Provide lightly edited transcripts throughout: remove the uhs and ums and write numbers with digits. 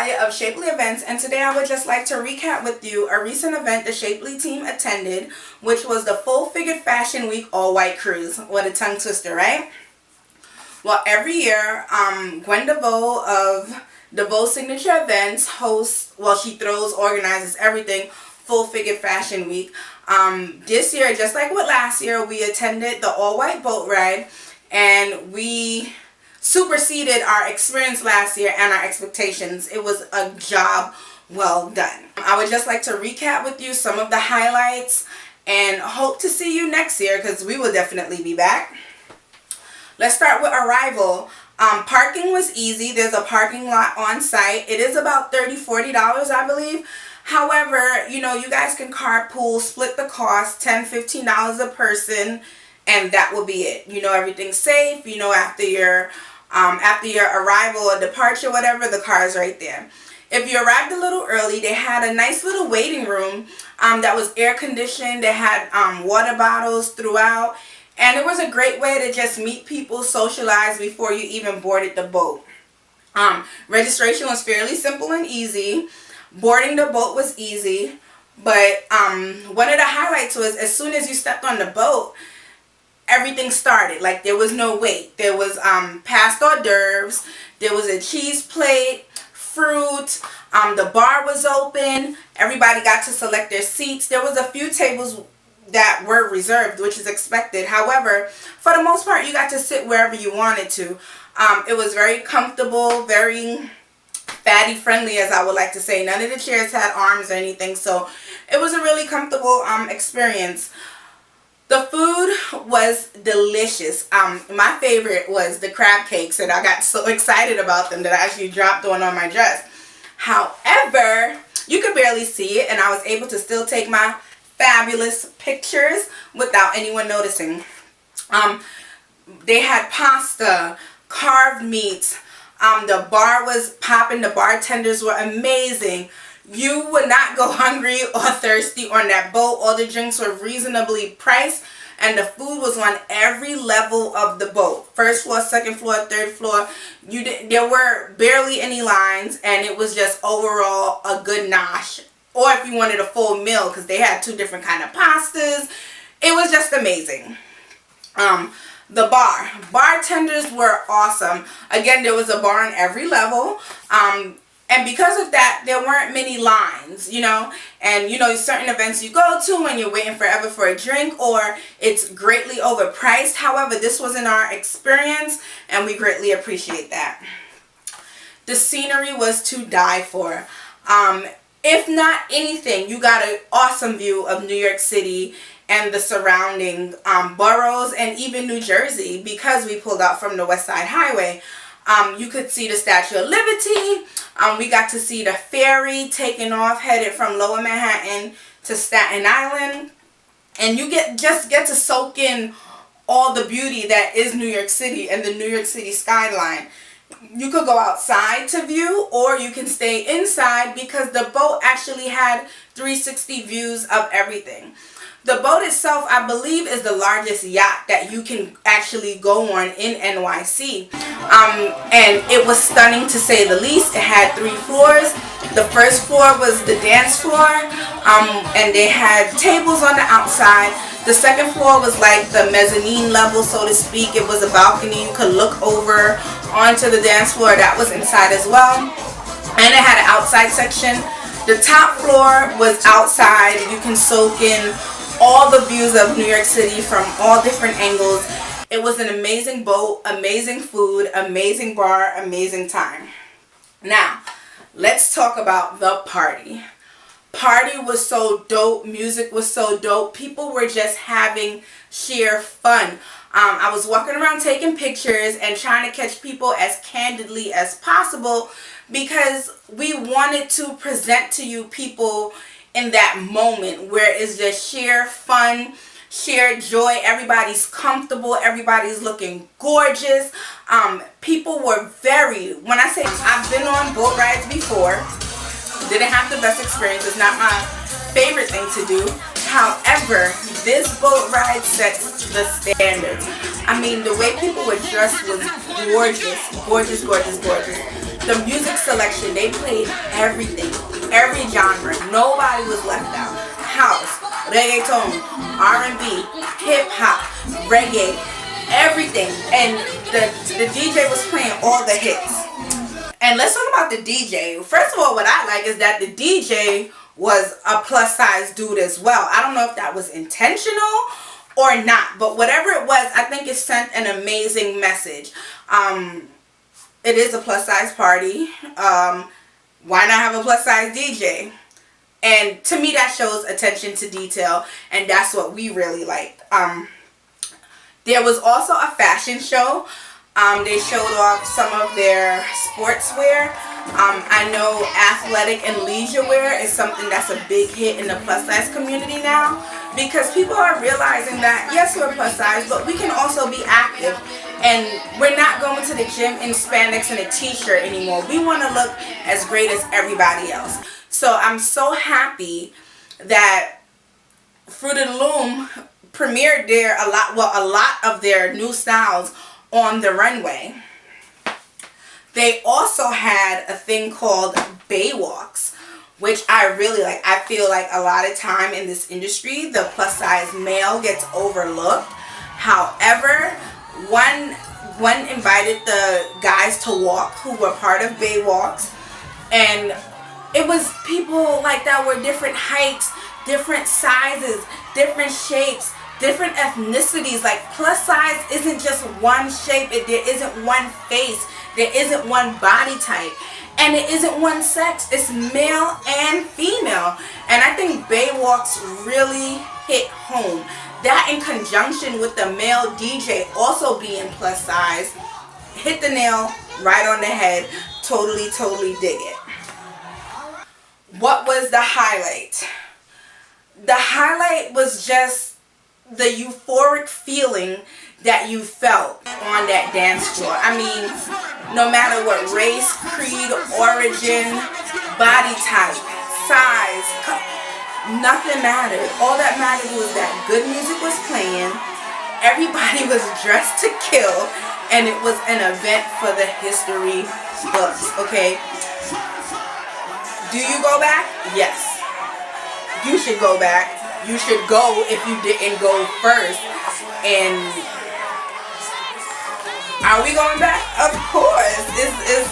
Natalia of Shapely Events, and today I would just like to recap with you a recent event the Shapely team attended, which was the Full Figured Fashion Week all-white cruise. What a tongue twister, right? Well, every year, Gwen DeVoe of DeVoe Signature Events organizes everything Full Figured Fashion Week. This year, just like with last year, we attended the all-white boat ride, and we superseded our experience last year and our expectations. It was a job well done. I would just like to recap with you some of the highlights and hope to see you next year because we will definitely be back. Let's start with arrival. Parking was easy. There's a parking lot on site. It is about $30-40, I believe. However, you guys can carpool, split the cost, $10-15 a person, and that will be it. Everything's safe. After your arrival or departure, whatever, the car is right there. If you arrived a little early, they had a nice little waiting room that was air conditioned. They had water bottles throughout, and it was a great way to just meet people, socialize before you even boarded the boat. Registration was fairly simple and easy. Boarding the boat was easy, but one of the highlights was as soon as you stepped on the boat, everything started. Like, there was no wait. There was past hors d'oeuvres. There was a cheese plate, fruit. The bar was open. Everybody got to select their seats. There was a few tables that were reserved, which is expected. However, for the most part, you got to sit wherever you wanted to. It was very comfortable, very fatty friendly, as I would like to say. None of the chairs had arms or anything, so it was a really comfortable experience. The food was delicious. My favorite was the crab cakes, and I got so excited about them that I actually dropped one on my dress. However, you could barely see it, and I was able to still take my fabulous pictures without anyone noticing. They had pasta, carved meats. The bar was popping. The bartenders were amazing. You would not go hungry or thirsty on that boat. All the drinks were reasonably priced, and the food was on every level of the boat. First floor, second floor, third floor. There were barely any lines, and it was just overall a good nosh. Or if you wanted a full meal, because they had 2 different kind of pastas. It was just amazing. The bartenders were awesome. Again, there was a bar on every level. And because of that, there weren't many lines, and certain events you go to when you're waiting forever for a drink, or it's greatly overpriced. However, this wasn't our experience, and we greatly appreciate that. The scenery was to die for. If not anything, you got an awesome view of New York City and the surrounding boroughs, and even New Jersey, because we pulled out from the West Side Highway. You could see the Statue of Liberty. We got to see the ferry taking off, headed from Lower Manhattan to Staten Island. And you just get to soak in all the beauty that is New York City and the New York City skyline. You could go outside to view, or you can stay inside because the boat actually had 360 views of everything. The boat itself, I believe, is the largest yacht that you can actually go on in NYC. And it was stunning, to say the least. It had 3 floors. The first floor was the dance floor, and they had tables on the outside. The second floor was like the mezzanine level, so to speak. It was a balcony. You could look over onto the dance floor. That was inside as well. And it had an outside section. The top floor was outside. You can soak in all the views of New York City from all different angles. It was an amazing boat, amazing food, amazing bar, amazing time. Now, let's talk about the party. Party was so dope. Music was so dope. People were just having sheer fun. I was walking around taking pictures and trying to catch people as candidly as possible because we wanted to present to you people in that moment where it's just sheer fun, sheer joy. Everybody's comfortable. Everybody's looking gorgeous. People were when I say I've been on boat rides before, didn't have the best experience. It's not my favorite thing to do. However, this boat ride sets the standards. I mean, the way people were dressed was gorgeous, gorgeous, gorgeous, gorgeous. The music selection, they played everything, every genre. Nobody was left out. House, reggaeton, R&B, hip hop, reggae, everything. And the DJ was playing all the hits. And let's talk about the DJ. First of all, what I like is that the DJ was a plus size dude as well. I don't know if that was intentional or not, but whatever it was, I think it sent an amazing message. It is a plus size party. Why not have a plus size DJ? And to me, that shows attention to detail, and that's what we really liked. There was also a fashion show. They showed off some of their sportswear. I know athletic and leisure wear is something that's a big hit in the plus size community now, because people are realizing that yes, we're plus size, but we can also be active, and we're not going to the gym in spandex and a t-shirt anymore. We want to look as great as everybody else. So I'm so happy that Fruit of the Loom premiered a lot of their new styles on the runway. They also had a thing called Baywalks, which I really like. I feel like a lot of time in this industry, the plus size male gets overlooked. However, one invited the guys to walk who were part of Baywalks, and it was people like that were different heights, different sizes, different shapes, different ethnicities. Like, plus size isn't just one shape. There isn't one face. There isn't one body type. And it isn't one sex. It's male and female. And I think Baywalks really hit home. That, in conjunction with the male DJ also being plus size, hit the nail right on the head. Totally dig it. What was the highlight? The highlight was just the euphoric feeling that you felt on that dance floor. I mean, no matter what race, creed, origin, body type, size, nothing mattered. All that mattered was that good music was playing, everybody was dressed to kill, and it was an event for the history books, okay? Do you go back? Yes. You should go back. You should go if you didn't go first. And are we going back? Of course. It's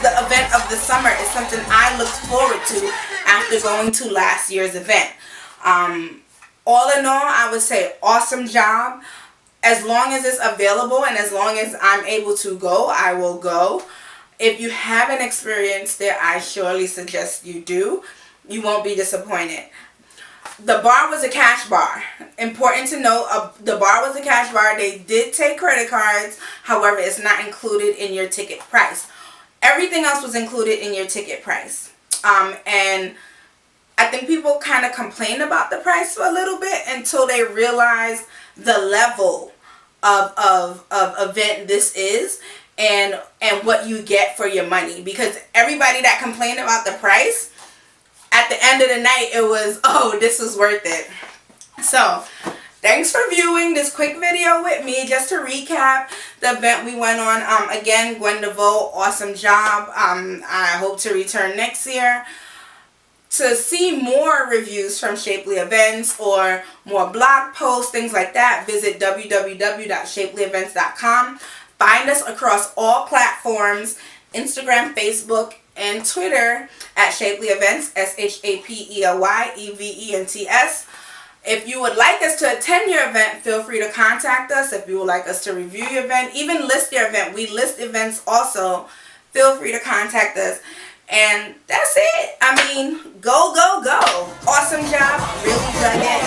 the event of the summer. It's something I looked forward to after going to last year's event. All in all, I would say awesome job. As long as it's available and as long as I'm able to go, I will go. If you haven't experienced it, I surely suggest you do. You won't be disappointed. The bar was a cash bar. Important to note, the bar was a cash bar. They did take credit cards. However, it's not included in your ticket price. Everything else was included in your ticket price. And I think people kind of complained about the price for a little bit until they realized the level of event this is and what you get for your money. Because everybody that complained about the price, at the end of the night, it was, oh, this is worth it. So, thanks for viewing this quick video with me. Just to recap the event we went on. Again, Gwen DeVoe, awesome job. I hope to return next year. To see more reviews from Shapely Events or more blog posts, things like that, visit www.shapelyevents.com. Find us across all platforms, Instagram, Facebook, and Twitter at Shapely Events, SHAPELYEVENTS. If you would like us to attend your event, feel free to contact us. If you would like us to review your event, even list your event, we list events also, feel free to contact us. And that's it. I mean, go, go, go. Awesome job. Really dug it.